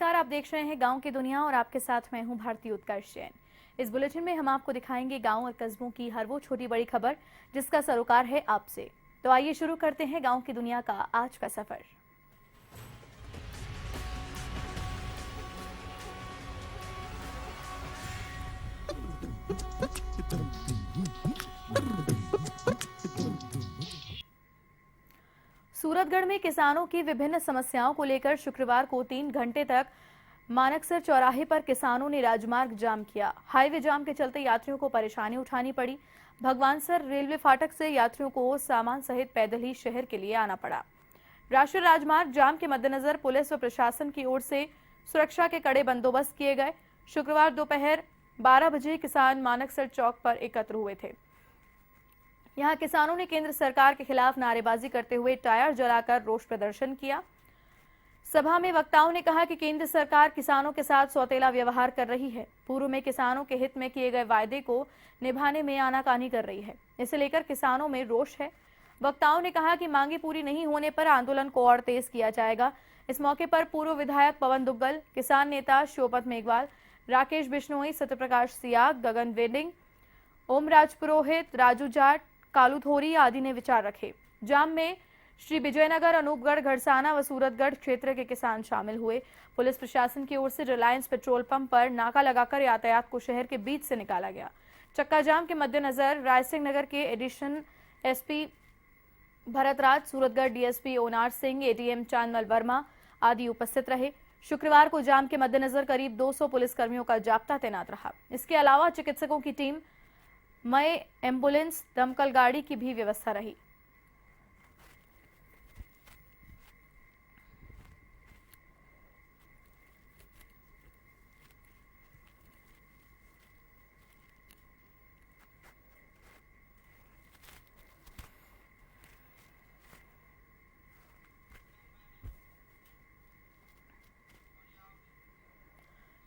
नमस्कार, आप देख रहे हैं गांव की दुनिया और आपके साथ मैं हूं भारती उत्कर्ष जैन। इस बुलेटिन में हम आपको दिखाएंगे गांव और कस्बों की हर वो छोटी बड़ी खबर जिसका सरोकार है आपसे। तो आइए शुरू करते हैं गांव की दुनिया का आज का सफर। सूरतगढ़ में किसानों की विभिन्न समस्याओं को लेकर शुक्रवार को 3 घंटे तक मानकसर चौराहे पर किसानों ने राजमार्ग जाम किया। हाईवे जाम के चलते यात्रियों को परेशानी उठानी पड़ी। भगवानसर रेलवे फाटक से यात्रियों को सामान सहित पैदल ही शहर के लिए आना पड़ा। राष्ट्रीय राजमार्ग जाम के मद्देनजर पुलिस व प्रशासन की ओर से सुरक्षा के कड़े बंदोबस्त किए गए। शुक्रवार दोपहर 12 बजे किसान मानकसर चौक पर एकत्र हुए थे। यहां किसानों ने केंद्र सरकार के खिलाफ नारेबाजी करते हुए टायर जलाकर रोष प्रदर्शन किया। सभा में वक्ताओं ने कहा कि केंद्र सरकार किसानों के साथ सौतेला व्यवहार कर रही है। पूर्व में किसानों के हित में किए गए वायदे को निभाने में आनाकानी कर रही है। इसे लेकर किसानों में रोष है। वक्ताओं ने कहा कि मांगे पूरी नहीं होने पर आंदोलन को और तेज किया जाएगा। इस मौके पर पूर्व विधायक पवन दुग्गल, किसान नेता शिवपत मेघवाल, राकेश बिश्नोई, सत्यप्रकाश सियाग, गगन वेडिंग, ओम राजपुरोहित, राजू जाट, कालू थोरी आदि ने विचार रखे। जाम में श्री विजयनगर, अनूपगढ़, घड़साना व सूरतगढ़ क्षेत्र के किसान शामिल हुए। पुलिस प्रशासन की ओर से रिलायंस पेट्रोल पंप पर नाका लगाकर यातायात को शहर के बीच से निकाला गया। चक्का जाम के मद्देनजर रायसिंह नगर के additional SP Bharatraj, Suratgarh DSP Onar Singh, ADM Chandmal Verma आदि उपस्थित रहे। शुक्रवार को जाम के मद्देनजर करीब 200 पुलिसकर्मियों का जाप्ता तैनात रहा। इसके अलावा चिकित्सकों की टीम, मई एम्बुलेंस, दमकल गाड़ी की भी व्यवस्था रही।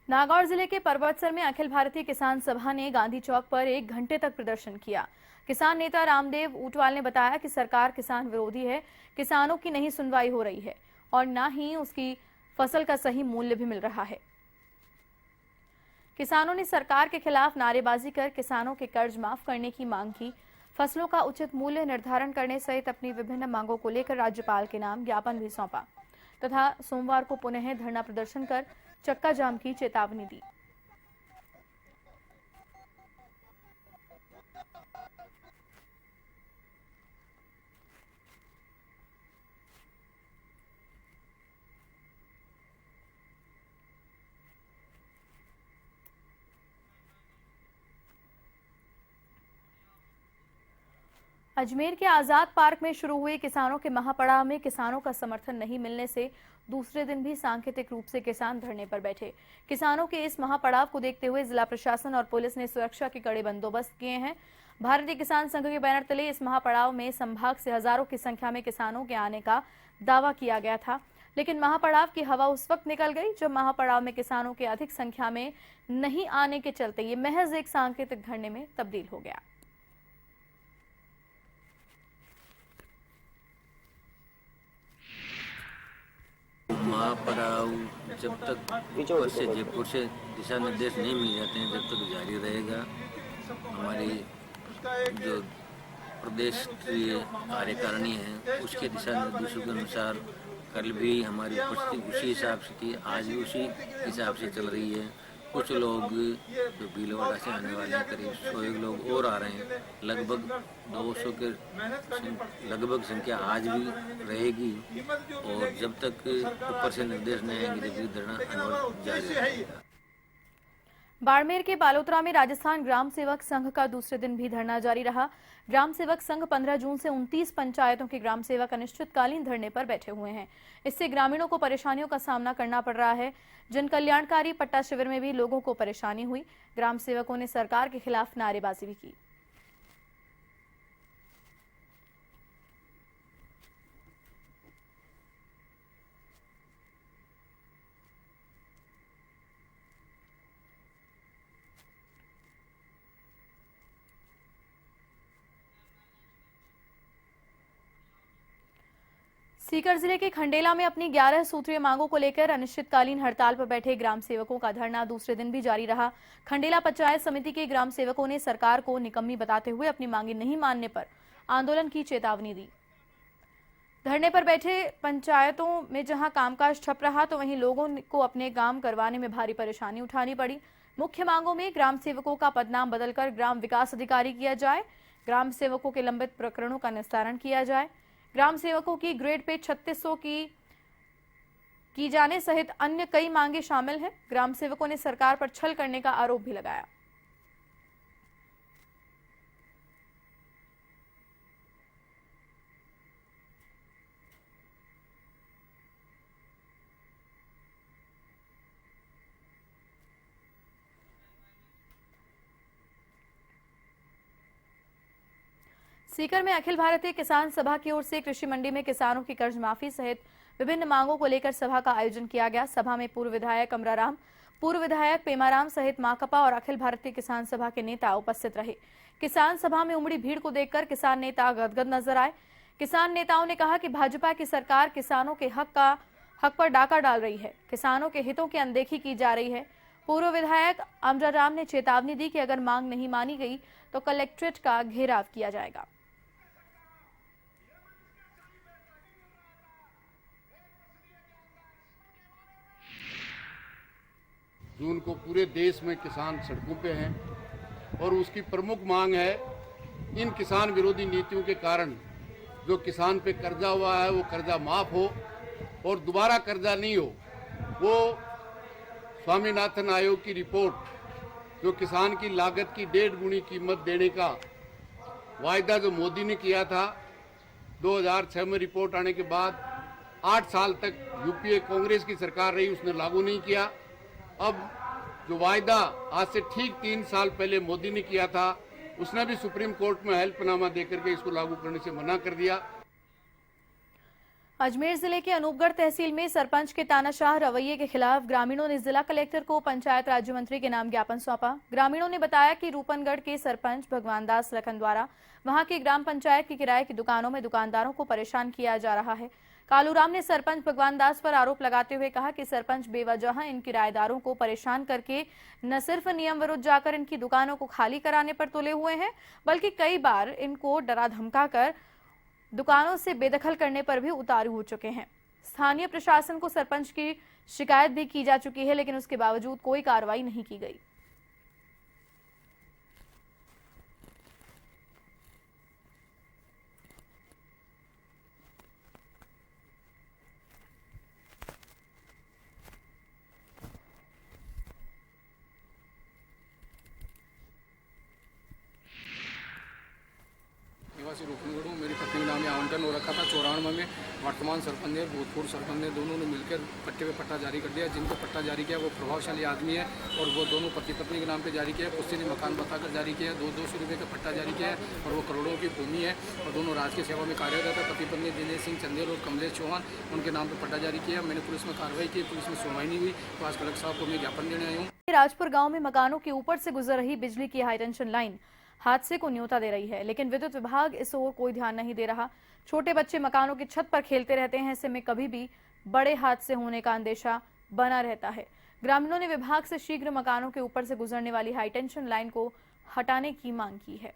नागौर जिले के पर्वतसर में अखिल भारतीय किसान सभा ने गांधी चौक पर 1 घंटे तक प्रदर्शन किया। किसान नेता रामदेव ऊटवाल ने बताया कि सरकार किसान विरोधी है, किसानों की नहीं सुनवाई हो रही है और न ही उसकी फसल का सही मूल्य भी मिल रहा है। किसानों ने सरकार के खिलाफ नारेबाजी कर किसानों के कर्ज माफ करने की मांग की। फसलों का उचित मूल्य निर्धारण करने सहित अपनी विभिन्न मांगों को लेकर राज्यपाल के नाम ज्ञापन भी सौंपा तथा सोमवार को पुनः धरना प्रदर्शन कर चक्का जाम की चेतावनी दी। अजमेर के आजाद पार्क में शुरू हुए किसानों के महापड़ाव में किसानों का समर्थन नहीं मिलने से दूसरे दिन भी सांकेतिक रूप से किसान धरने पर बैठे। किसानों के इस महापड़ाव को देखते हुए जिला प्रशासन और पुलिस ने सुरक्षा के कड़े बंदोबस्त किए हैं। भारतीय किसान संघ के बैनर तले इस महापड़ाव में संभाग से हजारों की संख्या में किसानों के आने का दावा किया गया था, लेकिन महापड़ाव की हवा उस वक्त निकल गई जब महापड़ाव में किसानों के अधिक संख्या में नहीं आने के चलते ये महज एक सांकेतिक धरने में तब्दील हो गया। महापड़ाव जब तक ऊपर से जयपुर से दिशा निर्देश नहीं मिल जाते हैं जब तक जारी रहेगा। हमारी जो प्रदेश की कार्यकारिणी है उसके दिशा निर्देशों के अनुसार कल भी हमारी उपस्थिति उसी हिसाब से थी, आज भी उसी हिसाब से चल रही है। कुछ लोग जो भीलवाड़ा से आने वाले हैं, करीब 100 लोग और आ रहे हैं। लगभग 200 के लगभग संख्या आज भी रहेगी और जब तक ऊपर से निर्देश नहीं आएंगे जब तक धरना अनिवार्य जारी रहेगा। बाड़मेर के बालोतरा में राजस्थान ग्राम सेवक संघ का दूसरे दिन भी धरना जारी रहा। ग्राम सेवक संघ 15 जून से 29 पंचायतों के ग्राम सेवक अनिश्चितकालीन धरने पर बैठे हुए हैं। इससे ग्रामीणों को परेशानियों का सामना करना पड़ रहा है। जन कल्याणकारी पट्टा शिविर में भी लोगों को परेशानी हुई। ग्राम सेवकों ने सरकार के खिलाफ नारेबाजी भी की। सीकर जिले के खंडेला में अपनी 11 सूत्रीय मांगों को लेकर अनिश्चितकालीन हड़ताल पर बैठे ग्राम सेवकों का धरना दूसरे दिन भी जारी रहा। खंडेला पंचायत समिति के ग्राम सेवकों ने सरकार को निकम्मी बताते हुए अपनी मांगे नहीं मानने पर आंदोलन की चेतावनी दी। धरने पर बैठे पंचायतों में जहां कामकाज ठप रहा तो वहीं लोगों को अपने काम करवाने में भारी परेशानी उठानी पड़ी। मुख्य मांगों में ग्राम सेवकों का पदनाम बदलकर ग्राम विकास अधिकारी किया जाए, ग्राम सेवकों के लंबित प्रकरणों का निस्तारण किया जाए, ग्राम सेवकों की ग्रेड पे 3600 की जाने सहित अन्य कई मांगे शामिल हैं। ग्राम सेवकों ने सरकार पर छल करने का आरोप भी लगाया। सीकर में अखिल भारतीय किसान सभा की ओर से कृषि मंडी में किसानों की कर्ज माफी सहित विभिन्न मांगों को लेकर सभा का आयोजन किया गया। सभा में पूर्व विधायक अमराराम, पूर्व विधायक पेमाराम सहित माकपा और अखिल भारतीय किसान सभा के नेता उपस्थित रहे। किसान सभा में उमड़ी भीड़ को देखकर किसान नेता गदगद नजर आए। किसान नेताओं ने कहा कि भाजपा की सरकार किसानों के हक पर डाका डाल रही है, किसानों के हितों की अनदेखी की जा रही है। पूर्व विधायक अमराराम ने चेतावनी दी कि अगर मांग नहीं मानी गई तो कलेक्ट्रेट का घेराव किया जाएगा। जून को पूरे देश में किसान सड़कों पे हैं और उसकी प्रमुख मांग है इन किसान विरोधी नीतियों के कारण जो किसान पे कर्जा हुआ है वो कर्जा माफ हो और दोबारा कर्जा नहीं हो। वो स्वामीनाथन आयोग की रिपोर्ट जो किसान की लागत की 1.5 गुनी कीमत देने का वायदा जो मोदी ने किया था 2006 में रिपोर्ट आने के बाद 8 साल तक यूपीए कांग्रेस की सरकार रही, उसने लागू नहीं किया। अब जो वायदा आज से ठीक 3 साल पहले मोदी ने किया था उसने भी सुप्रीम कोर्ट में हेल्पनामा देकर के इसको लागू करने से मना कर दिया। अजमेर जिले के अनूपगढ़ तहसील में सरपंच के तानाशाह रवैये के खिलाफ ग्रामीणों ने जिला कलेक्टर को पंचायत राज्य मंत्री के नाम ज्ञापन सौंपा। ग्रामीणों ने बताया कि रूपनगढ़ के सरपंच भगवान दास लखन द्वारा वहां की ग्राम पंचायत की किराए की दुकानों में दुकानदारों को परेशान किया जा रहा है। कालूराम ने सरपंच भगवान दास पर आरोप लगाते हुए कहा कि सरपंच बेवजह इन किराएदारों को परेशान करके न सिर्फ नियम विरुद्ध जाकर इनकी दुकानों को खाली कराने पर तुले हुए हैं, बल्कि कई बार इनको डरा धमकाकर दुकानों से बेदखल करने पर भी उतारू हो चुके हैं। स्थानीय प्रशासन को सरपंच की शिकायत भी की जा चुकी है, लेकिन उसके बावजूद कोई कार्रवाई नहीं की गई। निवासी रूपनगढ़ हूँ। मेरी पत्नी के नाम आवंटन हो रखा था 94 में। वर्तमान सरपंच ने भूतपूर्व सरपंच ने दोनों ने मिलकर पट्टे पे पट्टा जारी कर दिया। जिनको पट्टा जारी किया वो प्रभावशाली आदमी है और वो दोनों पति पत्नी के नाम पे जारी किया। कुछ ने मकान बताकर जारी किया, 200 रुपये का पट्टा जारी किया है और वो करोड़ों की भूमि है और दोनों राजकीय सेवा में कार्यरत है। पति पत्नी दिनेश सिंह चंदेल और कमलेश चौहान, उनके नाम पर पट्टा जारी किया। मैंने पुलिस में कार्रवाई की, पुलिस में सुनवाई नहीं हुई, तो आज कलेक्टर साहब को मैं ज्ञापन देने आई हूँ। राजपुर गांव में मकानों के ऊपर से गुजर रही बिजली की हाईटेंशन लाइन हादसे को न्योता दे रही है, लेकिन विद्युत विभाग इस ओर कोई ध्यान नहीं दे रहा। छोटे बच्चे मकानों की छत पर खेलते रहते हैं, ऐसे में कभी भी बड़े हादसे होने का अंदेशा बना रहता है। ग्रामीणों ने विभाग से शीघ्र मकानों के ऊपर से गुजरने वाली हाईटेंशन लाइन को हटाने की मांग की है।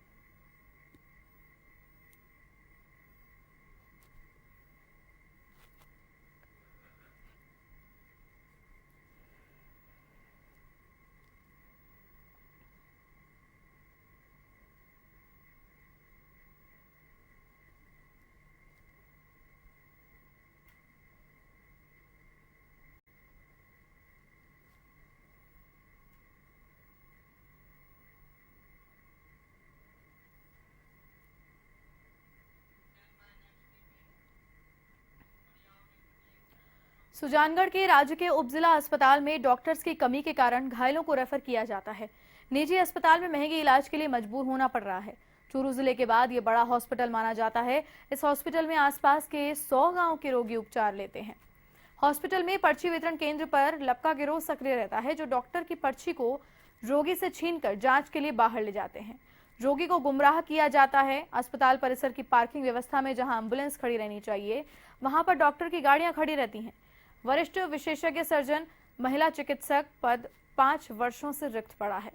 सुजानगढ़ के राजकीय उपजिला अस्पताल में डॉक्टर्स की कमी के कारण घायलों को रेफर किया जाता है। निजी अस्पताल में महंगे इलाज के लिए मजबूर होना पड़ रहा है। चूरू जिले के बाद ये बड़ा हॉस्पिटल माना जाता है। इस हॉस्पिटल में आसपास के 100 गांव के रोगी उपचार लेते हैं। हॉस्पिटल में पर्ची वितरण केंद्र पर लपका गिरोह सक्रिय रहता है, जो डॉक्टर की पर्ची को रोगी से छीनकर जांच के लिए बाहर ले जाते हैं। रोगी को गुमराह किया जाता है। अस्पताल परिसर की पार्किंग व्यवस्था में जहां एम्बुलेंस खड़ी रहनी चाहिए, वहां पर डॉक्टर की गाड़ियां खड़ी रहती हैं। वरिष्ठ विशेषज्ञ सर्जन महिला चिकित्सक पद 5 वर्षों से रिक्त पड़ा है।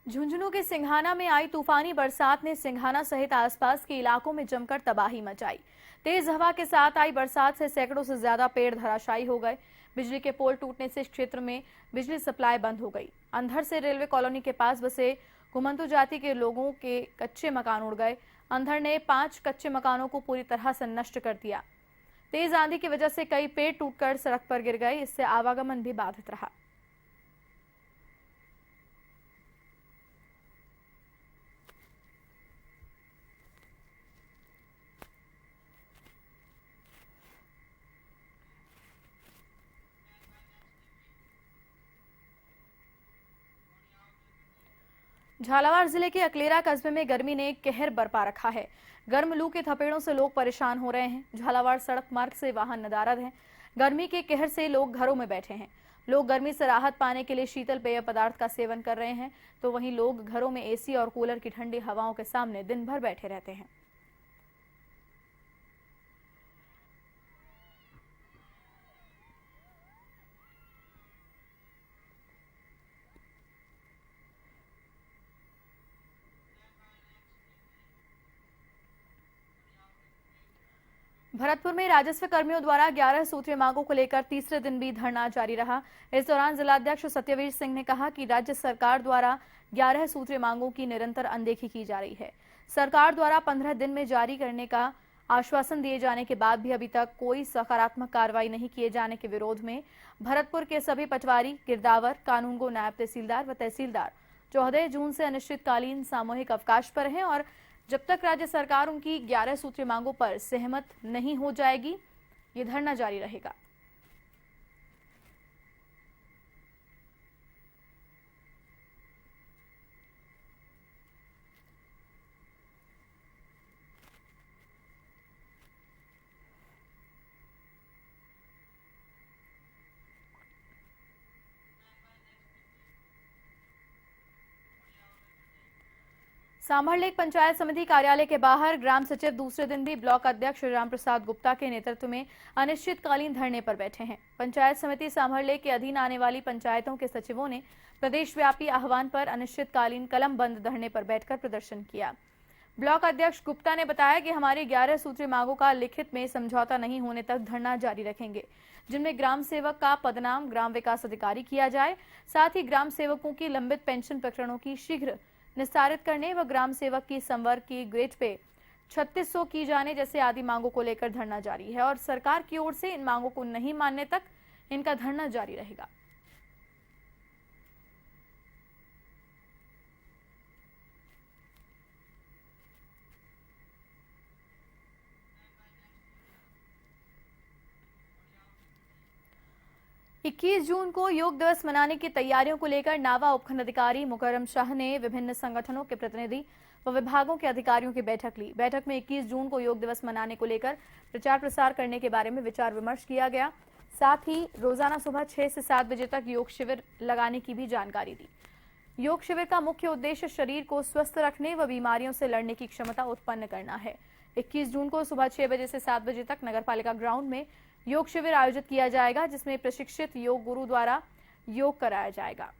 झुंझुनू के सिंघाना में आई तूफानी बरसात ने सिंघाना सहित आसपास के इलाकों में जमकर तबाही मचाई। तेज हवा के साथ आई बरसात से सैकड़ों से ज्यादा पेड़ धराशायी हो गए। बिजली के पोल टूटने से इस क्षेत्र में बिजली सप्लाई बंद हो गई। अंधर से रेलवे कॉलोनी के पास बसे घुमंतु जाति के लोगों के कच्चे मकान उड़ गए। अंधर ने 5 कच्चे मकानों को पूरी तरह से नष्ट कर दिया। तेज आंधी की वजह से कई पेड़ टूटकर सड़क पर गिर गए। इससे आवागमन भी बाधित रहा। झालावाड़ जिले के अकलेरा कस्बे में गर्मी ने कहर बरपा रखा है। गर्म लू के थपेड़ों से लोग परेशान हो रहे हैं। झालावाड़ सड़क मार्ग से वाहन नदारद हैं। गर्मी के कहर से लोग घरों में बैठे हैं। लोग गर्मी से राहत पाने के लिए शीतल पेय पदार्थ का सेवन कर रहे हैं, तो वहीं लोग घरों में एसी और कूलर की ठंडी हवाओं के सामने दिन भर बैठे रहते हैं। भरतपुर में राजस्व कर्मियों द्वारा 11 सूत्रीय मांगों को लेकर तीसरे दिन भी धरना जारी रहा। इस दौरान जिलाध्यक्ष सत्यवीर सिंह ने कहा कि राज्य सरकार द्वारा 11 सूत्रीय मांगों की निरंतर अनदेखी की जा रही है। सरकार द्वारा 15 दिन में जारी करने का आश्वासन दिए जाने के बाद भी अभी तक कोई सकारात्मक कार्रवाई नहीं किए जाने के विरोध में भरतपुर के सभी पटवारी, गिरदावर, कानूनगो, नायब तहसीलदार व तहसीलदार 14 जून से अनिश्चितकालीन सामूहिक अवकाश पर हैं और जब तक राज्य सरकार उनकी 11 सूत्रीय मांगों पर सहमत नहीं हो जाएगी, ये धरना जारी रहेगा। सांभरलेक पंचायत समिति कार्यालय के बाहर ग्राम सचिव दूसरे दिन भी ब्लॉक अध्यक्ष राम प्रसाद गुप्ता के नेतृत्व में अनिश्चितकालीन धरने पर बैठे हैं। पंचायत समिति सांभरलेक के अधीन आने वाली पंचायतों के सचिवों ने प्रदेशव्यापी आह्वान पर अनिश्चितकालीन कलम बंद धरने पर बैठकर प्रदर्शन किया। ब्लॉक अध्यक्ष गुप्ता ने बताया कि हमारी 11 सूत्रीय मांगों का लिखित में समझौता नहीं होने तक धरना जारी रखेंगे, जिनमें ग्राम सेवक का पदनाम ग्राम विकास अधिकारी किया जाए, साथ ही ग्राम सेवकों की लंबित पेंशन प्रकरणों की शीघ्र निस्तारित करने व ग्राम सेवक की संवर्ग की ग्रेड पे 3600 की जाने जैसे आदि मांगों को लेकर धरना जारी है और सरकार की ओर से इन मांगों को नहीं मानने तक इनका धरना जारी रहेगा। 21 जून को योग दिवस मनाने की तैयारियों को लेकर नावा उपखंड अधिकारी मुकरम शाह ने विभिन्न संगठनों के प्रतिनिधि व विभागों के अधिकारियों की बैठक ली। बैठक में 21 जून को योग दिवस मनाने को लेकर प्रचार प्रसार करने के बारे में विचार विमर्श किया गया। साथ ही रोजाना सुबह 6 से 7 बजे तक योग शिविर लगाने की भी जानकारी दी। योग शिविर का मुख्य उद्देश्य शरीर को स्वस्थ रखने व बीमारियों से लड़ने की क्षमता उत्पन्न करना है। 21 जून को सुबह 6 बजे से 7 बजे तक नगरपालिका ग्राउंड में योग शिविर आयोजित किया जाएगा, जिसमें प्रशिक्षित योग गुरु द्वारा योग कराया जाएगा।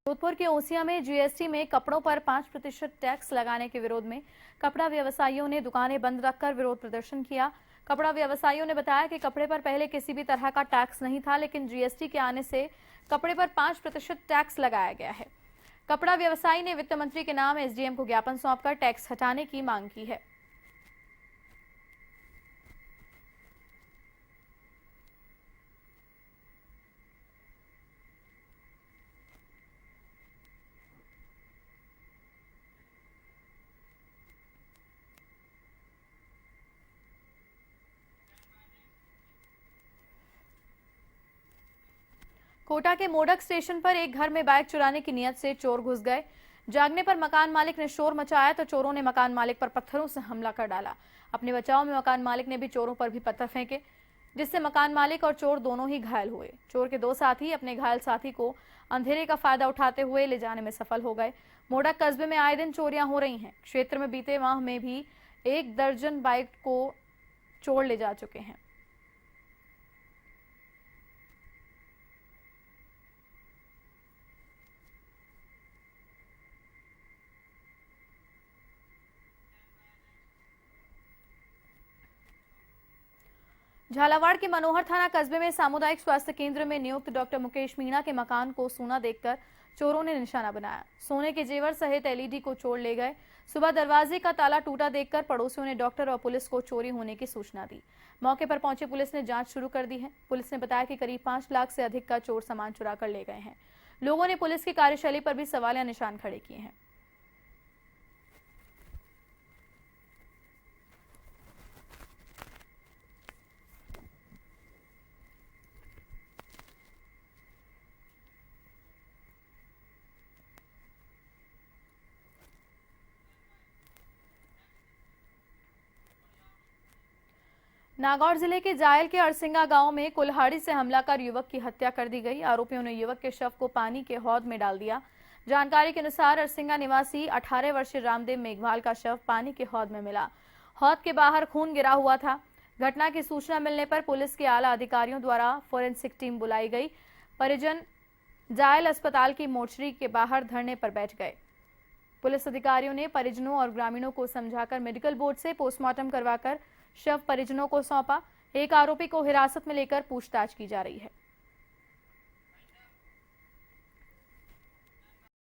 जोधपुर के ओसिया में जीएसटी में कपड़ों पर 5% टैक्स लगाने के विरोध में कपड़ा व्यवसायियों ने दुकानें बंद रखकर विरोध प्रदर्शन किया। कपड़ा व्यवसायियों ने बताया कि कपड़े पर पहले किसी भी तरह का टैक्स नहीं था, लेकिन जीएसटी के आने से कपड़े पर 5% टैक्स लगाया गया है। कपड़ा व्यवसायी ने वित्त मंत्री के नाम एसडीएम को ज्ञापन सौंपकर टैक्स हटाने की मांग की है। कोटा के मोडक स्टेशन पर एक घर में बाइक चुराने की नियत से चोर घुस गए। जागने पर मकान मालिक ने शोर मचाया तो चोरों ने मकान मालिक पर पत्थरों से हमला कर डाला। अपने बचाव में मकान मालिक ने भी चोरों पर भी पत्थर फेंके, जिससे मकान मालिक और चोर दोनों ही घायल हुए। चोर के दो साथी अपने घायल साथी को अंधेरे का फायदा उठाते हुए ले जाने में सफल हो गए। मोडक कस्बे में आए दिन चोरियां हो रही हैं। क्षेत्र में बीते माह में भी 1 दर्जन बाइक को चोर ले जा चुके हैं। झालावाड़ के मनोहर थाना कस्बे में सामुदायिक स्वास्थ्य केंद्र में नियुक्त डॉक्टर मुकेश मीणा के मकान को सोना देखकर चोरों ने निशाना बनाया। सोने के जेवर सहित एलईडी को चोर ले गए। सुबह दरवाजे का ताला टूटा देखकर पड़ोसियों ने डॉक्टर और पुलिस को चोरी होने की सूचना दी। मौके पर पहुंची पुलिस ने जांच शुरू कर दी है। पुलिस ने बताया कि करीब 5 लाख से अधिक का चोर सामान चुरा कर ले गए हैं। लोगों ने पुलिस की कार्यशैली पर भी सवालिया निशान खड़े किए हैं। नागौर जिले के जायल के अरसिंगा गांव में कुल्हाड़ी से हमला कर युवक की हत्या कर दी गई। आरोपियों ने युवक के शव को पानी के हौद में डाल दिया। जानकारी के अनुसार अरसिंगा निवासी 18 वर्षीय रामदेव मेघवाल का शव पानी के हौद में मिला। हौद के बाहर खून गिरा हुआ था। घटना की सूचना मिलने पर पुलिस के आला अधिकारियों द्वारा फोरेंसिक टीम बुलाई गई। परिजन जायल अस्पताल की मोर्चरी के बाहर धरने पर बैठ गए। पुलिस अधिकारियों ने परिजनों और ग्रामीणों को समझाकर मेडिकल बोर्ड से पोस्टमार्टम करवाकर शव परिजनों को सौंपा। एक आरोपी को हिरासत में लेकर पूछताछ की जा रही है।